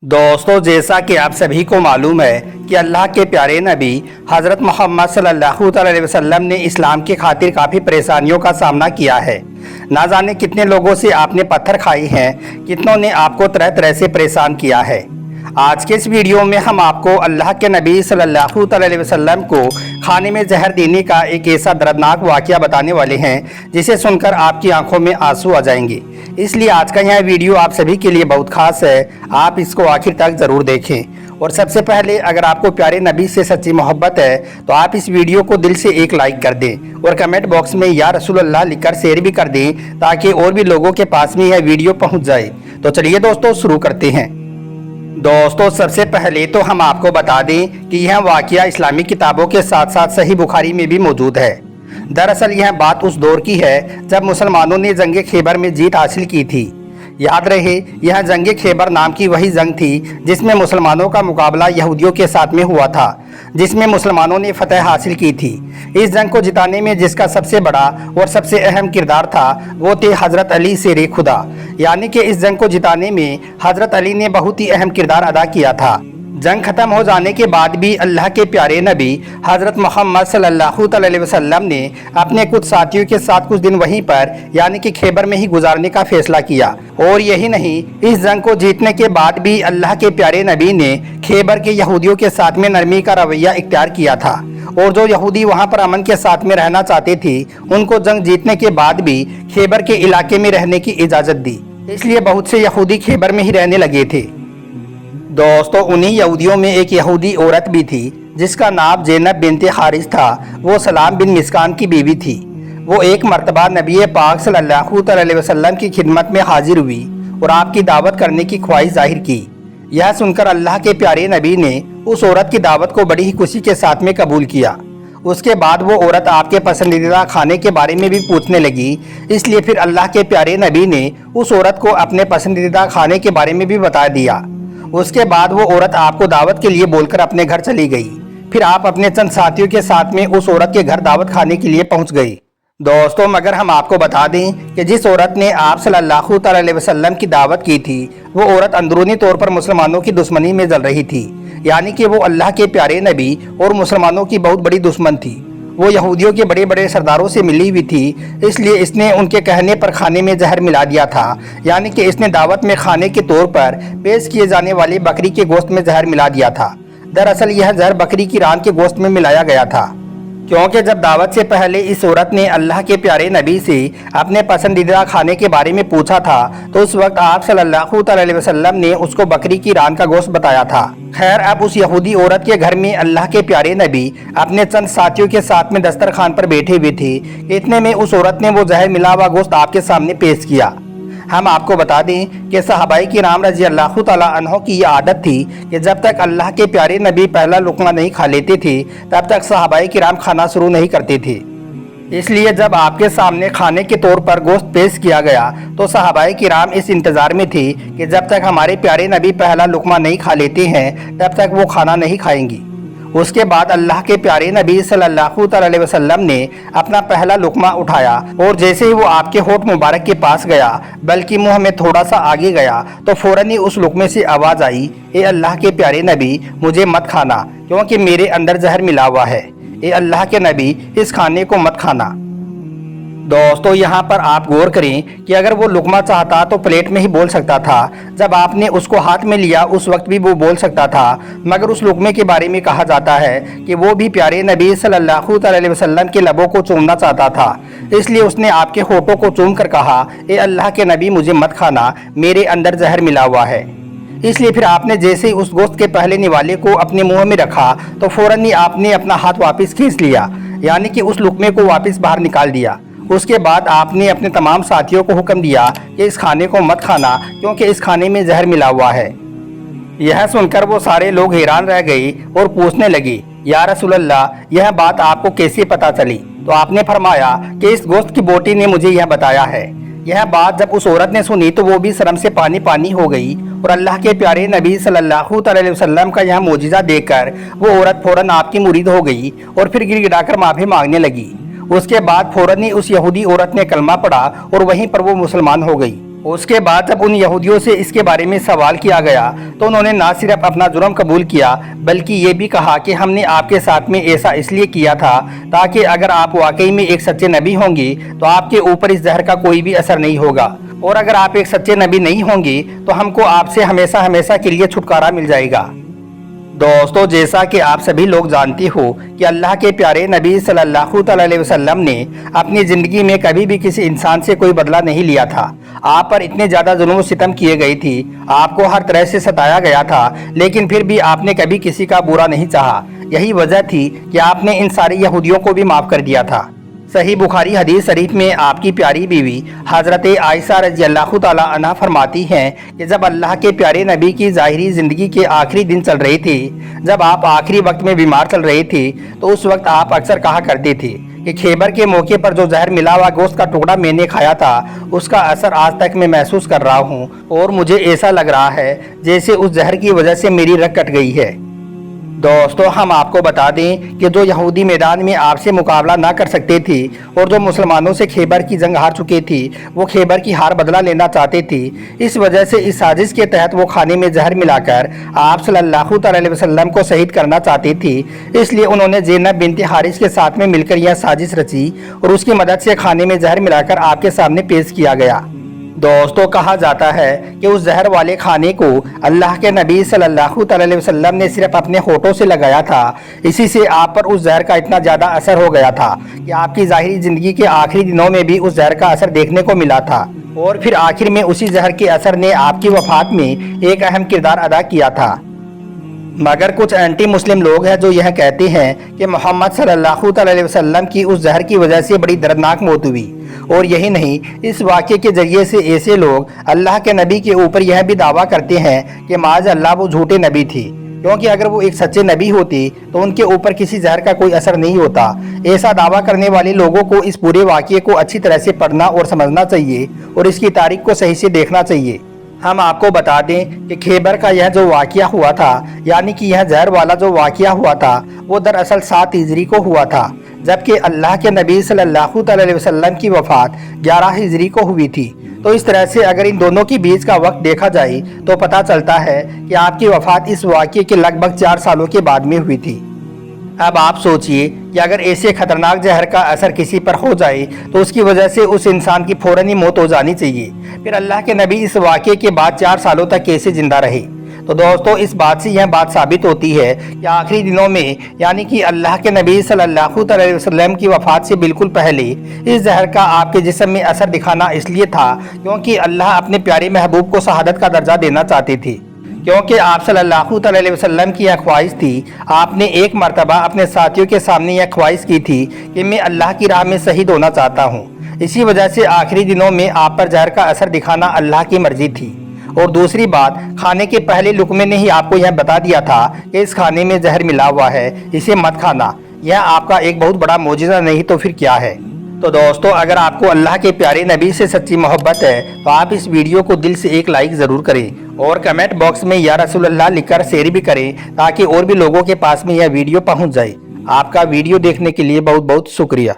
दोस्तों, जैसा कि आप सभी को मालूम है कि अल्लाह के प्यारे नबी हज़रत मोहम्मद सल्लल्लाहु अलैहि वसल्लम ने इस्लाम की खातिर काफ़ी परेशानियों का सामना किया है। ना जाने कितने लोगों से आपने पत्थर खाई हैं, कितनों ने आपको तरह तरह से परेशान किया है। आज के इस वीडियो में हम आपको अल्लाह के नबी सल्लल्लाहु अलैहि वसल्लम को खाने में जहर देने का एक ऐसा दर्दनाक वाक़या बताने वाले हैं जिसे सुनकर आपकी आंखों में आंसू आ जाएंगे। इसलिए आज का यह वीडियो आप सभी के लिए बहुत खास है, आप इसको आखिर तक ज़रूर देखें। और सबसे पहले, अगर आपको प्यारे नबी से सच्ची मोहब्बत है तो आप इस वीडियो को दिल से एक लाइक कर दें और कमेंट बॉक्स में या रसूल अल्लाह लिखकर शेयर भी कर दें ताकि और भी लोगों के पास में यह वीडियो पहुंच जाए। तो चलिए दोस्तों, शुरू करते हैं। दोस्तों, सबसे पहले तो हम आपको बता दें कि यह वाक़या इस्लामी किताबों के साथ साथ सही बुखारी में भी मौजूद है। दरअसल यह बात उस दौर की है जब मुसलमानों ने जंग खैबर में जीत हासिल की थी। याद रहे, यह जंग खैबर नाम की वही जंग थी जिसमें मुसलमानों का मुकाबला यहूदियों के साथ में हुआ था, जिसमें मुसलमानों ने फतह हासिल की थी। इस जंग को जिताने में जिसका सबसे बड़ा और सबसे अहम किरदार था वो थे हज़रत अली शेर खुदा। यानी कि इस जंग को जिताने में हज़रत अली ने बहुत ही अहम किरदार अदा किया था। जंग खत्म हो जाने के बाद भी अल्लाह के प्यारे नबी हज़रत मोहम्मद सल्लल्लाहु अलैहि वसल्लम ने अपने कुछ साथियों के साथ कुछ दिन वहीं पर यानी कि खैबर में ही गुजारने का फैसला किया। और यही नहीं, इस जंग को जीतने के बाद भी अल्लाह के प्यारे नबी ने खैबर के यहूदियों के साथ में नरमी का रवैया इख्तियार किया था। और जो यहूदी वहाँ पर अमन के साथ में रहना चाहते थे उनको जंग जीतने के बाद भी खैबर के इलाके में रहने की इजाज़त दी। इसलिए बहुत से यहूदी खैबर में ही रहने लगे थे। दोस्तों, उन्हीं यहूदियों में एक यहूदी औरत भी थी जिसका नाम ज़ैनब बिन्ते हारिस था। वो सलाम बिन मिस्कान की बीवी थी। वो एक मर्तबा नबी पाक सल्लल्लाहु अलैहि वसल्लम की खिदमत में हाजिर हुई और आपकी दावत करने की ख्वाहिश जाहिर की। यह सुनकर अल्लाह के प्यारे नबी ने उस औरत की दावत को बड़ी ही खुशी के साथ में कबूल किया। उसके बाद वो औरत आपके पसंदीदा खाने के बारे में भी पूछने लगी। इसलिए फिर अल्लाह के प्यारे नबी ने उस औरत को अपने पसंदीदा खाने के बारे में भी बता दिया। उसके बाद वो औरत आपको दावत के लिए बोलकर अपने घर चली गई। फिर आप अपने चंद साथियों के साथ में उस औरत के घर दावत खाने के लिए पहुंच गई। दोस्तों, मगर हम आपको बता दें कि जिस औरत ने आप सल्लल्लाहु अलैहि वसल्लम की दावत की थी वो औरत अंदरूनी तौर पर मुसलमानों की दुश्मनी में जल रही थी। यानी कि वो अल्लाह के प्यारे नबी और मुसलमानों की बहुत बड़ी दुश्मन थी। वो यहूदियों के बड़े बड़े सरदारों से मिली हुई थी। इसलिए इसने उनके कहने पर खाने में जहर मिला दिया था। यानी कि इसने दावत में खाने के तौर पर पेश किए जाने वाली बकरी के गोश्त में जहर मिला दिया था। दरअसल यह जहर बकरी की रान के गोश्त में मिलाया गया था, क्योंकि जब दावत से पहले इस औरत ने अल्लाह के प्यारे नबी से अपने पसंदीदा खाने के बारे में पूछा था तो उस वक्त आप सल्लल्लाहु अलैहि वसल्लम ने उसको बकरी की रान का गोश्त बताया था। खैर, अब उस यहूदी औरत के घर में अल्लाह के प्यारे नबी अपने चंद साथियों के साथ में दस्तरखान पर बैठे हुए थे। इतने में उस औरत ने वो जहर मिला हुआ गोश्त आपके सामने पेश किया। हम आपको बता दें कि सहाबाई किराम रज़ी अल्लाह तआला अन्हों की ये आदत थी कि जब तक अल्लाह के प्यारे नबी पहला लुक़मा नहीं खा लेते थे तब तक सहाबाई किराम खाना शुरू नहीं करते थे। इसलिए जब आपके सामने खाने के तौर पर गोश्त पेश किया गया तो सहाबाई किराम इस इंतज़ार में थे कि जब तक हमारे प्यारे नबी पहला लुक़मा नहीं खा लेते हैं तब तक वो खाना नहीं खाएंगी। उसके बाद अल्लाह के प्यारे नबी सल्लल्लाहु अलैहि वसल्लम ने अपना पहला लुक़मा उठाया और जैसे ही वो आपके होठ मुबारक के पास गया, बल्कि मुंह में थोड़ा सा आगे गया, तो फ़ौरन ही उस लुक़मे से आवाज़ आई, ए अल्लाह के प्यारे नबी, मुझे मत खाना क्योंकि मेरे अंदर जहर मिला हुआ है। ए अल्लाह के नबी, इस खाने को मत खाना। दोस्तों, यहाँ पर आप गौर करें कि अगर वो लुक़मा चाहता तो प्लेट में ही बोल सकता था। जब आपने उसको हाथ में लिया उस वक्त भी वो बोल सकता था, मगर उस लुक़मे के बारे में कहा जाता है कि वो भी प्यारे नबी सल्लल्लाहु अलैहि वसल्लम के लबों को चूमना चाहता था। इसलिए उसने आपके होठों को चूम कर कहा, ए अल्लाह के नबी, मुझे मत खाना, मेरे अंदर जहर मिला हुआ है। इसलिए फिर आपने जैसे ही उस गोश्त के पहले निवाले को अपने मुँह में रखा तो फ़ौरन ही आपने अपना हाथ वापस खींच लिया, यानी कि उस लुक़मे को वापस बाहर निकाल दिया। उसके बाद आपने अपने तमाम साथियों को हुक्म दिया कि इस खाने को मत खाना क्योंकि इस खाने में जहर मिला हुआ है। यह सुनकर वो सारे लोग हैरान रह गए और पूछने लगे, या रसूल अल्लाह, यह बात आपको कैसे पता चली? तो आपने फरमाया कि इस गोश्त की बोटी ने मुझे यह बताया है। यह बात जब उस औरत ने सुनी तो वो भी शर्म से पानी पानी हो गई और अल्लाह के प्यारे नबी सल्लल्लाहु अलैहि वसल्लम का यह मोजिज़ा देखकर वो औरत फ़ौरन आपकी मुरीद हो गई और फिर गिड़गिड़ाकर माफ़ी मांगने लगी। उसके बाद फ़ौरन ही उस यहूदी औरत ने कलमा पढ़ा और वहीं पर वो मुसलमान हो गई। اس کے بعد جب ان یہودیوں سے اس کے بارے میں سوال کیا گیا تو انہوں نے نہ صرف اپنا جرم قبول کیا بلکہ یہ بھی کہا کہ ہم نے آپ کے ساتھ میں ایسا اس لیے کیا تھا تاکہ اگر آپ واقعی میں ایک سچے نبی ہوں گی تو آپ کے اوپر اس زہر کا کوئی بھی اثر نہیں ہوگا، اور اگر آپ ایک سچے نبی نہیں ہوں گی تو ہم کو آپ سے ہمیشہ ہمیشہ کے لیے چھٹکارا مل جائے گا۔ دوستو، جیسا کہ آپ سبھی لوگ جانتے ہو کہ اللہ کے پیارے نبی صلی اللہ علیہ وسلم نے اپنی زندگی میں کبھی بھی کسی انسان سے کوئی بدلہ نہیں لیا تھا۔ آپ پر اتنے زیادہ ظلم و ستم کیے گئی تھی، آپ کو ہر طرح سے ستایا گیا تھا، لیکن پھر بھی آپ نے کبھی کسی کا برا نہیں چاہا۔ یہی وجہ تھی کہ آپ نے ان سارے یہودیوں کو بھی معاف کر دیا تھا۔ صحیح بخاری حدیث شریف میں آپ کی پیاری بیوی حضرت عائشہ رضی اللہ تعالی عنہ فرماتی ہیں کہ جب اللہ کے پیارے نبی کی ظاہری زندگی کے آخری دن چل رہی تھی، جب آپ آخری وقت میں بیمار چل رہی تھی، تو اس وقت آپ اکثر کہا کرتے تھے کہ خیبر کے موقع پر جو زہر ملا ہوا گوشت کا ٹکڑا میں نے کھایا تھا، اس کا اثر آج تک میں محسوس کر رہا ہوں، اور مجھے ایسا لگ رہا ہے جیسے اس زہر کی وجہ سے میری رگ کٹ گئی ہے۔ دوستو، ہم آپ کو بتا دیں کہ جو یہودی میدان میں آپ سے مقابلہ نہ کر سکتے تھے اور جو مسلمانوں سے خیبر کی جنگ ہار چکے تھی، وہ خیبر کی ہار بدلہ لینا چاہتے تھے۔ اس وجہ سے اس سازش کے تحت وہ کھانے میں زہر ملا کر آپ صلی اللہ علیہ وسلم کو شہید کرنا چاہتے تھے۔ اس لیے انہوں نے زینب بنت حارث کے ساتھ میں مل کر یہ سازش رچی اور اس کی مدد سے کھانے میں زہر ملا کر آپ کے سامنے پیش کیا گیا۔ دوستو، کہا جاتا ہے کہ اس زہر والے کھانے کو اللہ کے نبی صلی اللہ علیہ وسلم نے صرف اپنے ہونٹوں سے لگایا تھا، اسی سے آپ پر اس زہر کا اتنا زیادہ اثر ہو گیا تھا کہ آپ کی ظاہری زندگی کے آخری دنوں میں بھی اس زہر کا اثر دیکھنے کو ملا تھا، اور پھر آخر میں اسی زہر کے اثر نے آپ کی وفات میں ایک اہم کردار ادا کیا تھا۔ مگر کچھ اینٹی مسلم لوگ ہیں جو یہ کہتے ہیں کہ محمد صلی اللہ علیہ وسلم کی اس زہر کی وجہ سے بڑی دردناک موت ہوئی، اور یہی نہیں، اس واقعے کے ذریعے سے ایسے لوگ اللہ کے نبی کے اوپر یہ بھی دعویٰ کرتے ہیں کہ معاذ اللہ وہ جھوٹے نبی تھی، کیونکہ اگر وہ ایک سچے نبی ہوتی تو ان کے اوپر کسی زہر کا کوئی اثر نہیں ہوتا۔ ایسا دعویٰ کرنے والے لوگوں کو اس پورے واقعے کو اچھی طرح سے پڑھنا اور سمجھنا چاہیے اور اس کی تاریخ کو صحیح سے دیکھنا چاہیے۔ ہم آپ کو بتا دیں کہ خیبر کا یہ جو واقعہ ہوا تھا، یعنی کہ یہ زہر والا جو واقعہ ہوا تھا، وہ دراصل 7 ہجری کو ہوا تھا، جبکہ اللہ کے نبی صلی اللہ علیہ وسلم کی وفات 11 ہجری کو ہوئی تھی۔ تو اس طرح سے اگر ان دونوں کی بیچ کا وقت دیکھا جائے تو پتہ چلتا ہے کہ آپ کی وفات اس واقعے کے لگ بھگ 4 سالوں کے بعد میں ہوئی تھی۔ اب آپ سوچئے کہ اگر ایسے خطرناک زہر کا اثر کسی پر ہو جائے تو اس کی وجہ سے اس انسان کی فوراً ہی موت ہو جانی چاہیے، پھر اللہ کے نبی اس واقعے کے بعد 4 سالوں تک کیسے زندہ رہے؟ تو دوستو، اس بات سے یہ بات ثابت ہوتی ہے کہ آخری دنوں میں، یعنی کہ اللہ کے نبی صلی اللہ علیہ وسلم کی وفات سے بالکل پہلے، اس زہر کا آپ کے جسم میں اثر دکھانا اس لیے تھا کیونکہ اللہ اپنے پیارے محبوب کو شہادت کا درجہ دینا چاہتے تھے، کیونکہ آپ صلی اللہ علیہ وسلم کی یہ خواہش تھی۔ آپ نے ایک مرتبہ اپنے ساتھیوں کے سامنے یہ خواہش کی تھی کہ میں اللہ کی راہ میں شہید ہونا چاہتا ہوں۔ اسی وجہ سے آخری دنوں میں آپ پر زہر کا اثر دکھانا اللہ کی مرضی تھی۔ اور دوسری بات، کھانے کے پہلے لقمے نے ہی آپ کو یہ بتا دیا تھا کہ اس کھانے میں زہر ملا ہوا ہے، اسے مت کھانا۔ یہ آپ کا ایک بہت بڑا معجزہ نہیں تو پھر کیا ہے؟ تو دوستو، اگر آپ کو اللہ کے پیارے نبی سے سچی محبت ہے تو آپ اس ویڈیو کو دل سے ایک لائک ضرور کریں اور کمنٹ باکس میں یا رسول اللہ لکھ کر شیئر بھی کریں تاکہ اور بھی لوگوں کے پاس میں یہ ویڈیو پہنچ جائے۔ آپ کا ویڈیو دیکھنے کے لیے بہت بہت شکریہ۔